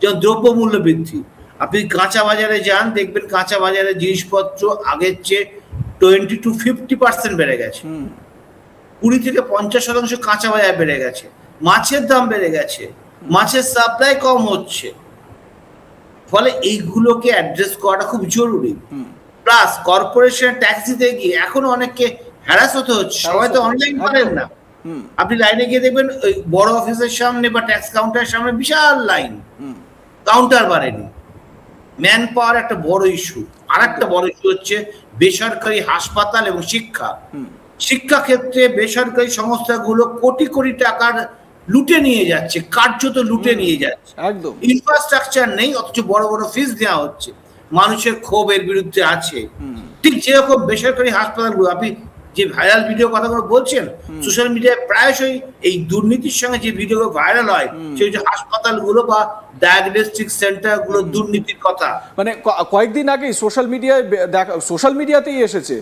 যেমন দ্রব্যমূল্য বৃদ্ধি, আপনি কাঁচা বাজারে যান, দেখবেন কাঁচা বাজারে জিনিসপত্র আগের চেয়ে 20 to 50% বেড়ে গেছে। 20 থেকে 50% কাঁচা বাজার বেড়ে গেছে। মাছের দাম বেড়ে গেছে, মাছের সাপ্লাই কম হচ্ছে। ফলে এইগুলোকে অ্যাড্রেস করাটা খুব জরুরি। প্লাস কর্পোরেশন ট্যাক্স দিতে গিয়ে এখনো অনেককে হ্যারাস হতে হচ্ছে, সবাই তো অনলাইন পারেন না। আপনি লাইনে গিয়ে দেখবেন ওই বড় অফিসের সামনে বা ট্যাক্স কাউন্টারের সামনে বিশাল লাইন, কাউন্টার বাড়েনি। ম্যান পাওয়ার একটা বড় ইস্যু। আর একটা বড় ইস্যু হচ্ছে বেসরকারি হাসপাতাল এবং শিক্ষা। শিক্ষা ক্ষেত্রে বেসরকারি সংস্থাগুলো কোটি কোটি টাকার লুটে নিয়ে যাচ্ছে, কার্যত লুটে নিয়ে যাচ্ছে। একদম ইনফ্রাস্ট্রাকচার নেই, অথচ বড় বড় ফিস দেওয়া হচ্ছে। মানুষের ক্ষোভ এর বিরুদ্ধে আছে। ঠিক যেরকম বেসরকারি হাসপাতালগুলো, আপনি যে ভাইরাল ভিডিও কথাগুলো বলছেন, সোশ্যাল মিডিয়ায় প্রায়শই এই দুর্নীতির সঙ্গে যে ভিডিওগুলো ভাইরাল হয়, সেই যে হাসপাতালগুলো বা ডায়াগনস্টিক সেন্টারগুলো দুর্নীতির কথা, মানে কয়েকদিন আগেই সোশ্যাল মিডিয়াতেই এসেছে,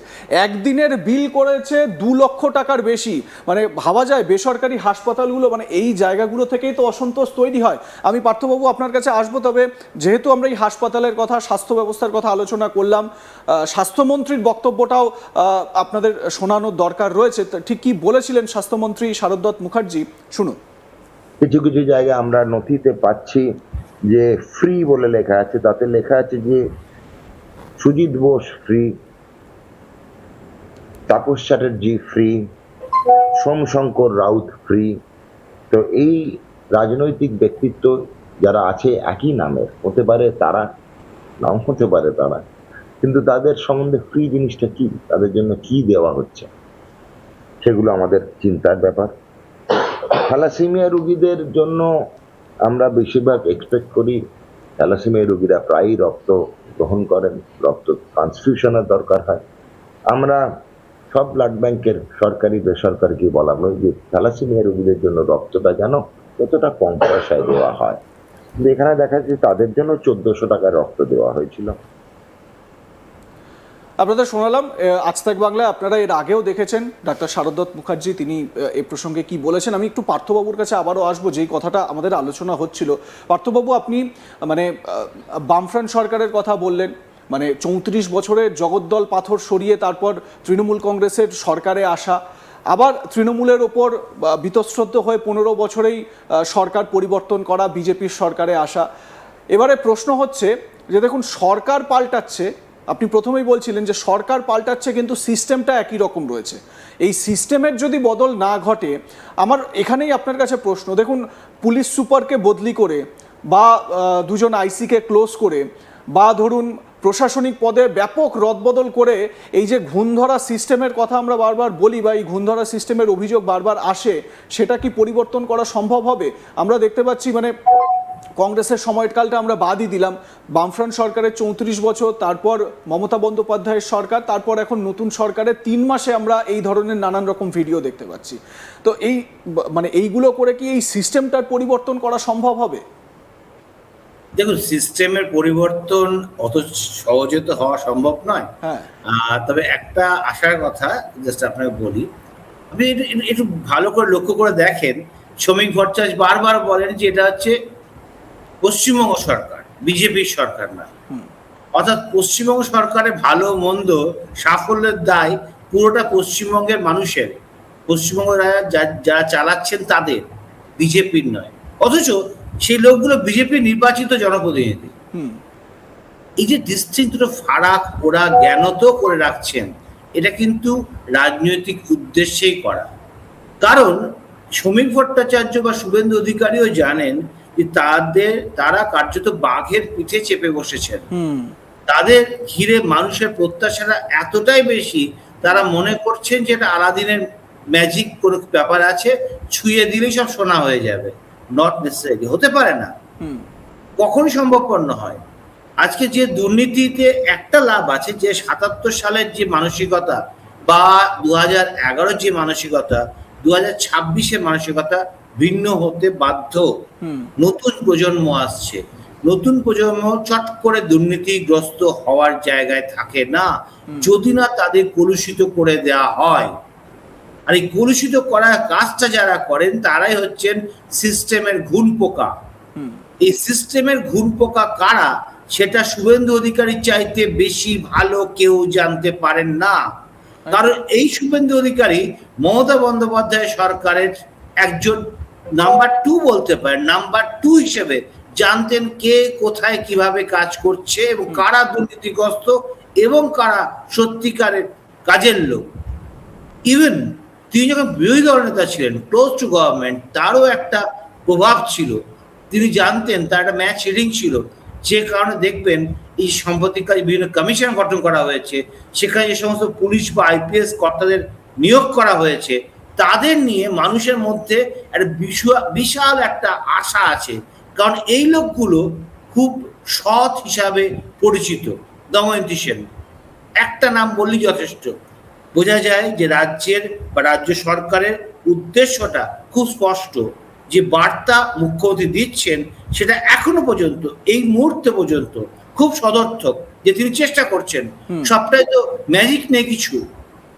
একদিনের বিল করেছে 2 লক্ষ টাকার বেশি। মানে ভাবা যায় বেসরকারি হাসপাতালগুলো, মানে এই জায়গাগুলো থেকেই তো অসন্তোষ তৈরি হয়। আমি পার্থবাবু আপনার কাছে আসবো, তবে যেহেতু আমরা এই হাসপাতালের কথা, স্বাস্থ্য ব্যবস্থার কথা আলোচনা করলাম, স্বাস্থ্যমন্ত্রীর বক্তব্যটাও আপনাদের শোনানোর দরকার রয়েছে। ঠিক কি বলেছিলেন স্বাস্থ্যমন্ত্রী শারদ মুখার্জি, শুনুন। কিছু কিছু জায়গায় আমরা নথিতে পাচ্ছি যে ফ্রি বলে লেখা আছে, তাতে লেখা আছে যে Sujit Bose free, Tapas Chatterjee free, Somshankar Raut free. তো এই রাজনৈতিক ব্যক্তিত্ব যারা আছে একই নামের, হতে পারে তারা, নাম হতে পারে তারা, কিন্তু তাদের সম্বন্ধে ফ্রি জিনিসটা কি, তাদের জন্য কি দেওয়া হচ্ছে, সেগুলো আমাদের চিন্তার ব্যাপার। থ্যালাসেমিয়া রোগীদের জন্য আমরা বেশিরভাগ এক্সপেক্ট করি, থ্যালাসেমিয়া রোগীরা প্রায়ই রক্ত গ্রহণ করেন, রক্ত ট্রান্সফিউশনের দরকার হয়। আমরা সব ব্লাড ব্যাংকের সরকারি বেসরকারিকে বলাবো যে থ্যালাসেমিয়া রোগীদের জন্য রক্তটা যেন যতটা কম পয়সায় দেওয়া হয়। কিন্তু এখানে দেখা যাচ্ছে তাদের জন্য 1400 টাকার রক্ত দেওয়া হয়েছিল। আপনাদের শোনালাম আজ তাক বাংলায়। আপনারা এর আগেও দেখেছেন ডাক্তার শারদ মুখার্জি তিনি এই প্রসঙ্গে কি বলেছেন। আমি একটু পার্থবাবুর কাছে আবারও আসবো, যেই কথাটা আমাদের আলোচনা হচ্ছিল। পার্থবাবু, আপনি মানে বামফ্রন্ট সরকারের কথা বললেন, মানে 34 বছরের জগদ্দল পাথর সরিয়ে তারপর তৃণমূল কংগ্রেসের সরকারে আসা, আবার তৃণমূলের ওপর বীতশ্রদ্ধ হয়ে 15 বছরেই সরকার পরিবর্তন করা, বিজেপির সরকারে আসা। এবারে প্রশ্ন হচ্ছে যে দেখুন, সরকার পাল্টাচ্ছে, আপনি প্রথমেই বলছিলেন যে সরকার পাল্টাচ্ছে কিন্তু সিস্টেমটা একই রকম রয়েছে। এই সিস্টেমের যদি বদল না ঘটে, আমার এখানেই আপনার কাছে প্রশ্ন, দেখুন পুলিশ সুপারকে বদলি করে বা 2 জন আইসিকে ক্লোজ করে বা ধরুন প্রশাসনিক পদে ব্যাপক রদবদল করে এই যে ঘুণধরা সিস্টেমের কথা আমরা বারবার বলি বা এই ঘুণধরা সিস্টেমের অভিযোগ বারবার আসে, সেটা কি পরিবর্তন করা সম্ভব হবে? আমরা দেখতে পাচ্ছি মানে কংগ্রেসের সময়কালটা আমরা বাদই দিলাম, বামফ্রন্ট সরকারের 34 বছর, তারপর মমতা বন্দ্যোপাধ্যায়ের সরকার, তারপর এখন নতুন সরকারের 3 মাসে আমরা এই ধরনের নানান রকম ভিডিও দেখতে পাচ্ছি। তো এই মানে এইগুলো করে কি এই সিস্টেমটার পরিবর্তন করা সম্ভব হবে? দেখুন, সিস্টেমের পরিবর্তন অত সহজে তো হওয়া সম্ভব নয়। তবে একটা আশার কথা জাস্ট আপনাকে বলি, আপনি একটু ভালো করে লক্ষ্য করে দেখেন, শ্রমিক ভট্টাচার্য বারবার বলেন যে এটা হচ্ছে পশ্চিমবঙ্গ সরকার, বিজেপির সরকার না। অর্থাৎ পশ্চিমবঙ্গ সরকারের ভালো মন্দ সাফল্যের দায় পুরোটা পশ্চিমবঙ্গের মানুষের, পশ্চিমবঙ্গ যারা চালাচ্ছেন তাদের, বিজেপির নয়। অথচ সেই লোকগুলো বিজেপির নির্বাচিত জনপ্রতিনিধি। এই যে ডিস্টিংক্ট ফারাক ওরা জ্ঞানত করে রাখছেন, এটা কিন্তু রাজনৈতিক উদ্দেশ্যেই করা। কারণ শ্রমিক ভট্টাচার্য বা শুভেন্দু অধিকারীও জানেন যে তারা কার্যত বাঘের পিঠে চেপে বসেছেন। তাদের ঘিরে মানুষের প্রত্যাশাটা এতটাই বেশি, তারা মনে করছেন যে এটা আলাদিনের ম্যাজিক কোনো ব্যাপার আছে, ছুঁয়ে দিলেই সব সোনা হয়ে যাবে। নট নেসেসারি, হতে পারে না, কখনই সম্ভবপর হয়। আজকে যে দুর্নীতিতে একটা লাভ আছে, যে 77 সালের যে মানসিকতা বা 2011 যে মানসিকতা, 2026 মানসিকতা ভিন্ন হতে বাধ্য। নতুন প্রজন্ম আসছে, নতুন প্রজন্ম চট করে দুর্নীতিগ্রস্ত হওয়ার জায়গায় থাকে না, যদি না তাদের কলুষিত করে দেওয়া হয়। আর এই কলুষিত করার কাজটা যারা করেন তারাই হচ্ছেন সিস্টেমের ঘুণ পোকা। এই সিস্টেমের ঘুরপোকা কারা সেটা শুভেন্দু অধিকারীর চাইতে বেশি ভালো কেউ জানতে পারেন না। কারণ এই শুভেন্দু অধিকারী মমতা বন্দ্যোপাধ্যায় সরকারের একজন নাম্বার 2 বলতে পারেন, নাম্বার 2 হিসেবে জানতেন কে কোথায় কিভাবে কাজ করছে এবং কারা দুর্নীতিগ্রস্ত এবং কারা সত্যিকারের কাজের লোক। ইভেন তিনি যখন বিরোধী দল নেতা ছিলেন, ক্লোজ টু গভর্নমেন্ট, তারও একটা প্রভাব ছিল, তিনি জানতেন, তার একটা ম্যাচ রিডিং ছিল, যে কারণে দেখবেন এই সাম্প্রতিককালে বিভিন্ন কমিশন গঠন করা হয়েছে, সেখানে যে সমস্ত পুলিশ বা আইপিএস কর্তাদের নিয়োগ করা হয়েছে, তাদের নিয়ে মানুষের মধ্যে একটা বিশাল একটা আশা আছে। কারণ এই লোকগুলো খুব সৎ হিসাবে পরিচিত। দময়ন্তী সেন একটা নাম বললেই যথেষ্ট, বোঝা যায় যে রাজ্যের বা রাজ্য সরকারের উদ্দেশ্যটা খুব স্পষ্ট, যে বার্তা মুখ্যমন্ত্রী দিচ্ছেন সেটা এখনো পর্যন্ত এই মুহূর্তে পর্যন্ত খুব সদর্থক, যে তিনি চেষ্টা করছেন। সবটাই তো ম্যাজিক নেই কিছু,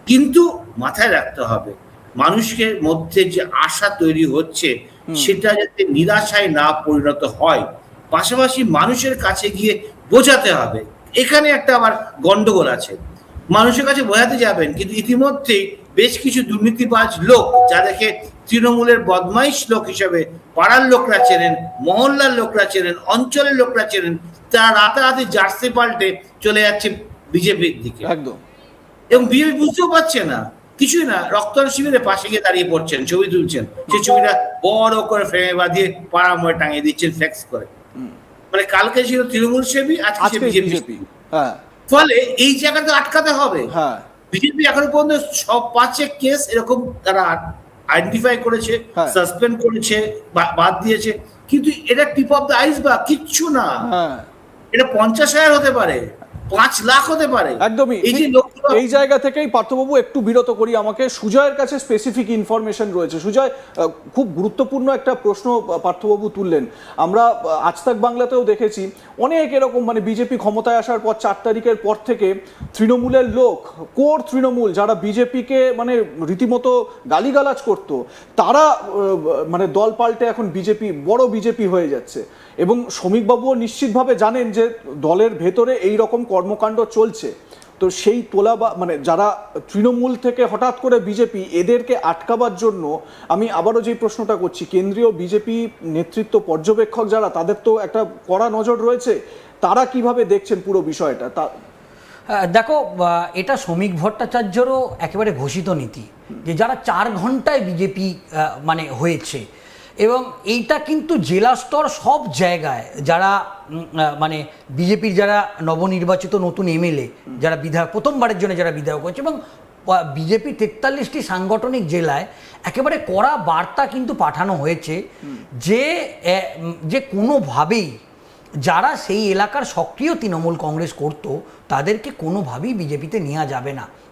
কিন্তু মাথায় রাখতে হবে মানুষের মধ্যে যে আশা তৈরি হচ্ছে সেটা যাতে নিরাশায় না পরিণত হয়, পাশাপাশি মানুষের কাছে গিয়ে বোঝাতে হবে। এখানে একটা আবার গন্ডগোল আছে, মানুষের কাছে বোঝাতে যাবেন কিন্তু ইতিমধ্যেই বেশ কিছু দুর্নীতিবাজ লোক, যাদেরকে তৃণমূলের বদমাইশ লোক হিসেবে পাড়ার লোকরা চেনেন, মহল্লার লোকরা চেনেন, অঞ্চলের লোকরা চেনেন, তারা রাতারাতি জার্সি পাল্টে চলে যাচ্ছে বিজেপির দিকে। একদম। এবং বিজেপি বুঝতেও পারছে না, কিছুই না, রক্তদান শিবিরের পাশে গিয়ে দাঁড়িয়ে পড়ছেন, ছবি তুলছেন, সেই ছবিটা বড় করে ফ্রেমে বাঁধিয়ে পাড়া মোড়ে টাঙিয়ে দিচ্ছেন ফ্লেক্স করে। মানে কালকে ছিল তৃণমূল সেবী, আজকে বিজেপি। ফলে এই জায়গাটা আটকাতে হবে। বিজেপি এখনো পর্যন্ত সব 5 কেস এরকম তারা আইডেন্টিফাই করেছে, সাসপেন্ড করেছে, বাদ দিয়েছে, কিন্তু এটা টিপ অফ দ্য আইসবার্গ, কিচ্ছু না। এটা 50,000 হতে পারে, 5 লাখ হতে পারে। একদমই। এই জায়গা থেকেই পার্থবাবু একটু বিরত করি, আমাকে সুজয়ের কাছে স্পেসিফিক ইনফরমেশন রয়েছে। সুজয়, খুব গুরুত্বপূর্ণ একটা প্রশ্ন পার্থবাবু তুললেন। আমরা আজ তাক বাংলাতেও দেখেছি অনেক এরকম, মানে বিজেপি ক্ষমতায় আসার পর 4 তারিখের পর থেকে তৃণমূলের লোক, কোর তৃণমূল, যারা বিজেপিকে মানে রীতিমতো গালিগালাজ করত, তারা মানে দল পাল্টে এখন বিজেপি, বড় বিজেপি হয়ে যাচ্ছে। এবং শ্রমিকবাবুও নিশ্চিতভাবে জানেন যে দলের ভেতরে এই রকম কর্মকাণ্ড চলছে। তো সেই তোলা বা মানে যারা তৃণমূল থেকে হঠাৎ করে বিজেপি, এদেরকে আটকাবার জন্য আমি আবারও যে প্রশ্নটা করছি, কেন্দ্রীয় বিজেপি নেতৃত্ব, পর্যবেক্ষক যারা, তাদের তো একটা কড়া নজর রয়েছে, তারা কিভাবে দেখছেন পুরো বিষয়টা? দেখো, এটা শ্রমিক ভট্টাচার্যেরও একেবারে ঘোষিত নীতি, যে যারা 4 ঘন্টায় বিজেপি মানে হয়েছে, এবং এইটা কিন্তু জেলা স্তর সব জায়গায় যারা মানে বিজেপির যারা নবনির্বাচিত নতুন এমএলএ, যারা বিধায়ক, প্রথমবারের জন্য যারা বিধায়ক হয়েছে, এবং বিজেপি 43টি সাংগঠনিক জেলায় একেবারে কড়া বার্তা কিন্তু পাঠানো হয়েছে যে কোনোভাবেই যারা সেই এলাকার সক্রিয় তৃণমূল কংগ্রেস করতো তাদেরকে কোনোভাবেই বিজেপিতে নেওয়া যাবে না।